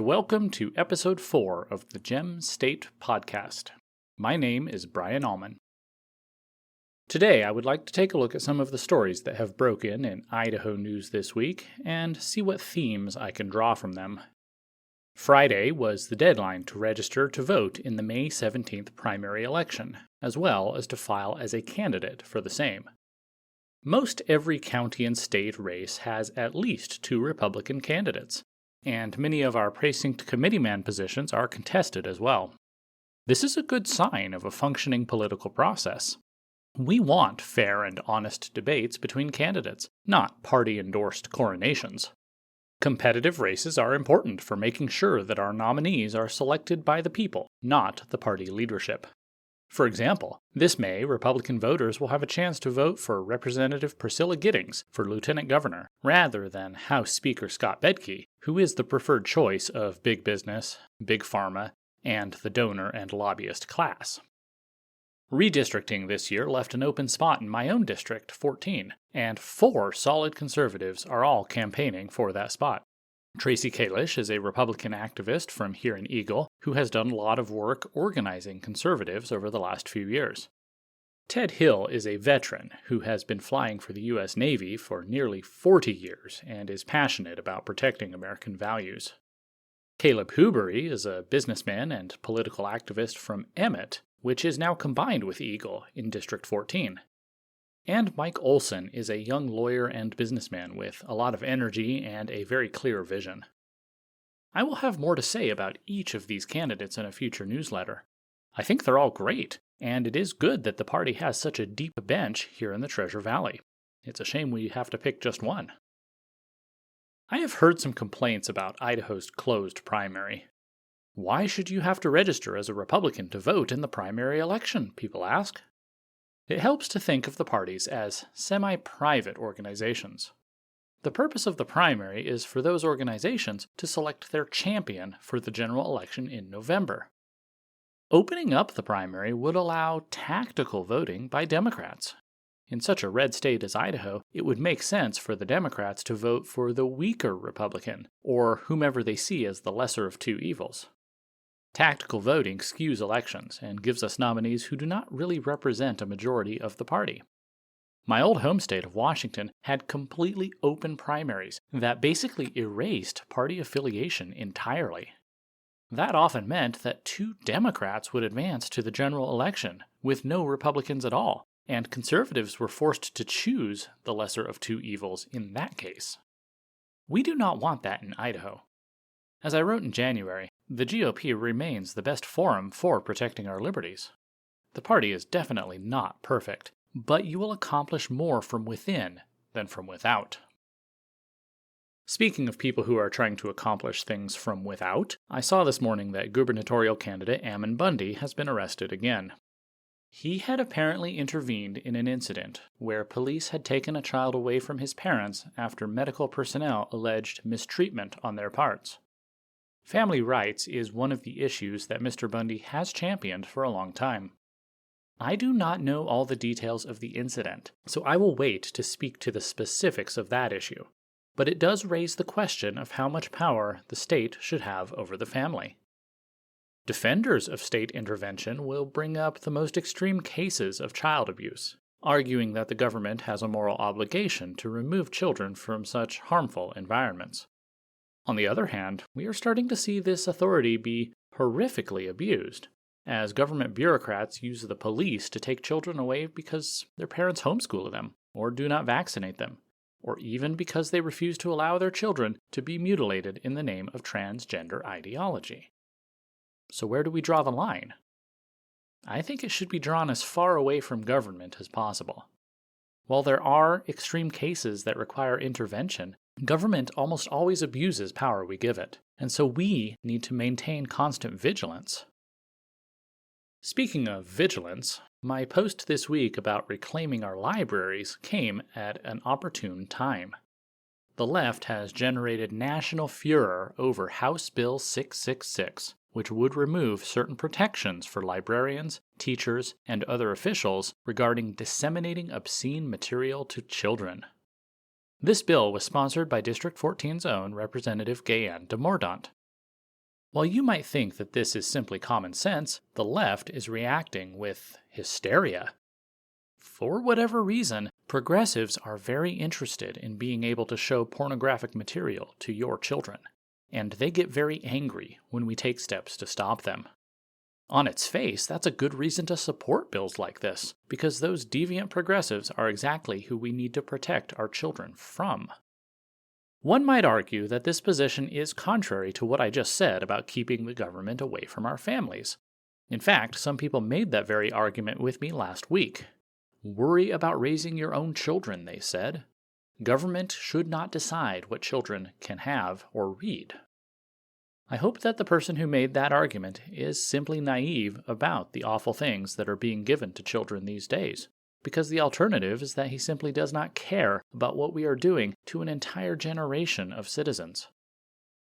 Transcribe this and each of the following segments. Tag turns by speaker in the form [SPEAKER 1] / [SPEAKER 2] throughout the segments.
[SPEAKER 1] welcome to Episode 4 of the Gem State Podcast. My name is Brian Allman. Today, I would like to take a look at some of the stories that have broken in Idaho news this week and see what themes I can draw from them. Friday was the deadline to register to vote in the May 17th primary election, as well as to file as a candidate for the same. Most every county and state race has at least 2 Republican candidates, and many of our precinct committeeman positions are contested as well. This is a good sign of a functioning political process. We want fair and honest debates between candidates, not party-endorsed coronations. Competitive races are important for making sure that our nominees are selected by the people, not the party leadership. For example, this May, Republican voters will have a chance to vote for Representative Priscilla Giddings for Lieutenant Governor, rather than House Speaker Scott Bedke, who is the preferred choice of big business, big pharma, and the donor and lobbyist class. Redistricting this year left an open spot in my own district, 14, and 4 solid conservatives are all campaigning for that spot. Tracy Kalish is a Republican activist from here in Eagle who has done a lot of work organizing conservatives over the last few years. Ted Hill is a veteran who has been flying for the U.S. Navy for nearly 40 years and is passionate about protecting American values. Caleb Hubery is a businessman and political activist from Emmett, which is now combined with Eagle in District 14. And Mike Olson is a young lawyer and businessman with a lot of energy and a very clear vision. I will have more to say about each of these candidates in a future newsletter. I think they're all great, and it is good that the party has such a deep bench here in the Treasure Valley. It's a shame we have to pick just one. I have heard some complaints about Idaho's closed primary. Why should you have to register as a Republican to vote in the primary election, people ask. It helps to think of the parties as semi-private organizations. The purpose of the primary is for those organizations to select their champion for the general election in November. Opening up the primary would allow tactical voting by Democrats. In such a red state as Idaho, it would make sense for the Democrats to vote for the weaker Republican, or whomever they see as the lesser of 2 evils. Tactical voting skews elections and gives us nominees who do not really represent a majority of the party. My old home state of Washington had completely open primaries that basically erased party affiliation entirely. That often meant that 2 Democrats would advance to the general election with no Republicans at all, and conservatives were forced to choose the lesser of 2 evils in that case. We do not want that in Idaho. As I wrote in January, the GOP remains the best forum for protecting our liberties. The party is definitely not perfect, but you will accomplish more from within than from without. Speaking of people who are trying to accomplish things from without, I saw this morning that gubernatorial candidate Ammon Bundy has been arrested again. He had apparently intervened in an incident where police had taken a child away from his parents after medical personnel alleged mistreatment on their parts. Family rights is one of the issues that Mr. Bundy has championed for a long time. I do not know all the details of the incident, so I will wait to speak to the specifics of that issue. But it does raise the question of how much power the state should have over the family. Defenders of state intervention will bring up the most extreme cases of child abuse, arguing that the government has a moral obligation to remove children from such harmful environments. On the other hand, we are starting to see this authority be horrifically abused, as government bureaucrats use the police to take children away because their parents homeschool them, or do not vaccinate them, or even because they refuse to allow their children to be mutilated in the name of transgender ideology. So where do we draw the line? I think it should be drawn as far away from government as possible. While there are extreme cases that require intervention, government almost always abuses power we give it, and so we need to maintain constant vigilance. Speaking of vigilance, my post this week about reclaiming our libraries came at an opportune time. The left has generated national furor over House Bill 666, which would remove certain protections for librarians, teachers, and other officials regarding disseminating obscene material to children. This bill was sponsored by District 14's own Representative Gayanne de Mordaunt. While you might think that this is simply common sense, the left is reacting with hysteria. For whatever reason, progressives are very interested in being able to show pornographic material to your children, and they get very angry when we take steps to stop them. On its face, that's a good reason to support bills like this, because those deviant progressives are exactly who we need to protect our children from. One might argue that this position is contrary to what I just said about keeping the government away from our families. In fact, some people made that very argument with me last week. Worry about raising your own children, they said. Government should not decide what children can have or read. I hope that the person who made that argument is simply naive about the awful things that are being given to children these days, because the alternative is that he simply does not care about what we are doing to an entire generation of citizens.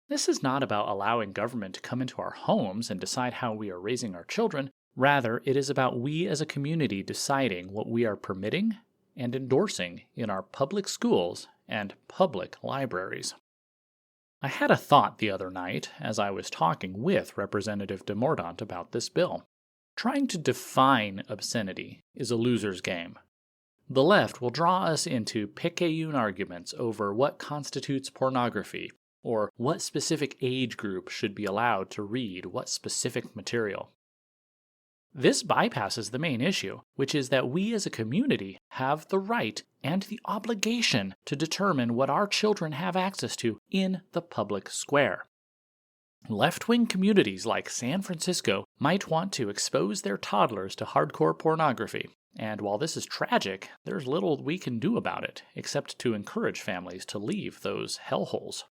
[SPEAKER 1] This is not about allowing government to come into our homes and decide how we are raising our children. Rather, it is about we as a community deciding what we are permitting and endorsing in our public schools and public libraries. I had a thought the other night as I was talking with Representative DeMordaunt about this bill. Trying to define obscenity is a loser's game. The left will draw us into picayune arguments over what constitutes pornography, or what specific age group should be allowed to read what specific material. This bypasses the main issue, which is that we as a community have the right and the obligation to determine what our children have access to in the public square. Left-wing communities like San Francisco might want to expose their toddlers to hardcore pornography, and while this is tragic, there's little we can do about it, except to encourage families to leave those hellholes.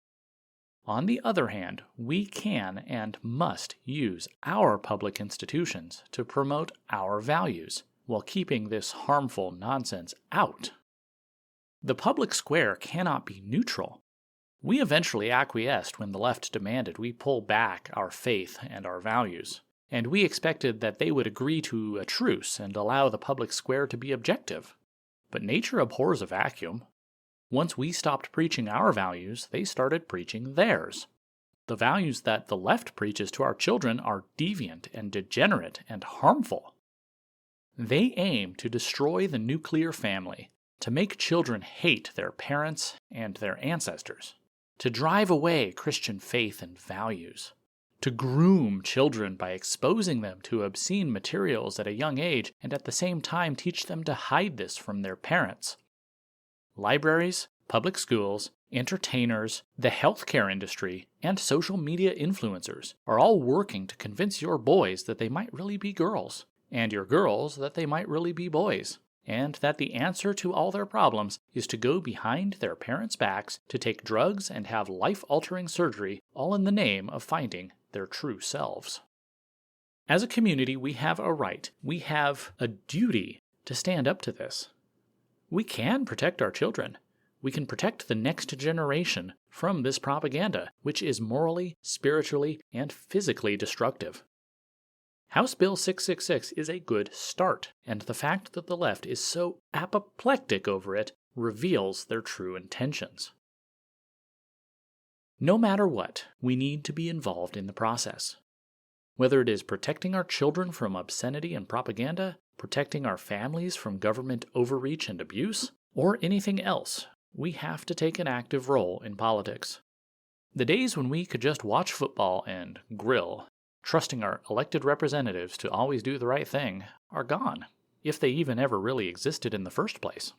[SPEAKER 1] On the other hand, we can and must use our public institutions to promote our values, while keeping this harmful nonsense out. The public square cannot be neutral. We eventually acquiesced when the left demanded we pull back our faith and our values, and we expected that they would agree to a truce and allow the public square to be objective. But nature abhors a vacuum. Once we stopped preaching our values, they started preaching theirs. The values that the left preaches to our children are deviant and degenerate and harmful. They aim to destroy the nuclear family, to make children hate their parents and their ancestors, to drive away Christian faith and values, to groom children by exposing them to obscene materials at a young age and at the same time teach them to hide this from their parents. Libraries, public schools, entertainers, the healthcare industry, and social media influencers are all working to convince your boys that they might really be girls, and your girls that they might really be boys, and that the answer to all their problems is to go behind their parents' backs to take drugs and have life-altering surgery, all in the name of finding their true selves. As a community, we have a right, we have a duty to stand up to this. We can protect our children. We can protect the next generation from this propaganda, which is morally, spiritually, and physically destructive. House Bill 666 is a good start, and the fact that the left is so apoplectic over it reveals their true intentions. No matter what, we need to be involved in the process. Whether it is protecting our children from obscenity and propaganda, protecting our families from government overreach and abuse, or anything else, we have to take an active role in politics. The days when we could just watch football and grill, trusting our elected representatives to always do the right thing, are gone, if they even ever really existed in the first place.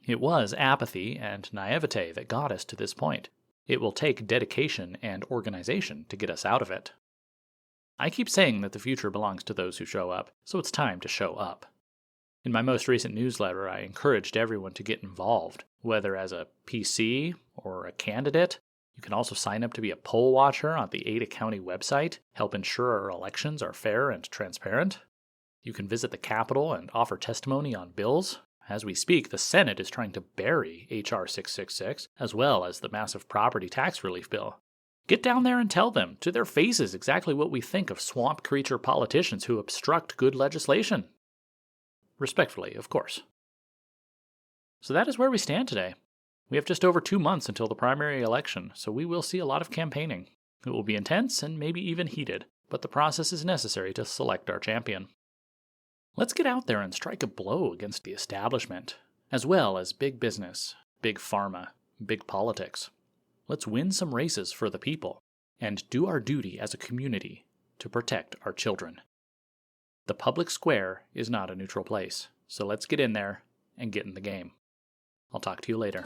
[SPEAKER 1] It was apathy and naivete that got us to this point. It will take dedication and organization to get us out of it. I keep saying that the future belongs to those who show up, so it's time to show up. In my most recent newsletter, I encouraged everyone to get involved, whether as a PC or a candidate. You can also sign up to be a poll watcher on the Ada County website, help ensure our elections are fair and transparent. You can visit the Capitol and offer testimony on bills. As we speak, the Senate is trying to bury H.R. 666, as well as the massive property tax relief bill. Get down there and tell them, to their faces, exactly what we think of swamp creature politicians who obstruct good legislation. Respectfully, of course. So that is where we stand today. We have just over 2 months until the primary election, so we will see a lot of campaigning. It will be intense and maybe even heated, but the process is necessary to select our champion. Let's get out there and strike a blow against the establishment, as well as big business, big pharma, big politics. Let's win some races for the people, and do our duty as a community to protect our children. The public square is not a neutral place, so let's get in there and get in the game. I'll talk to you later.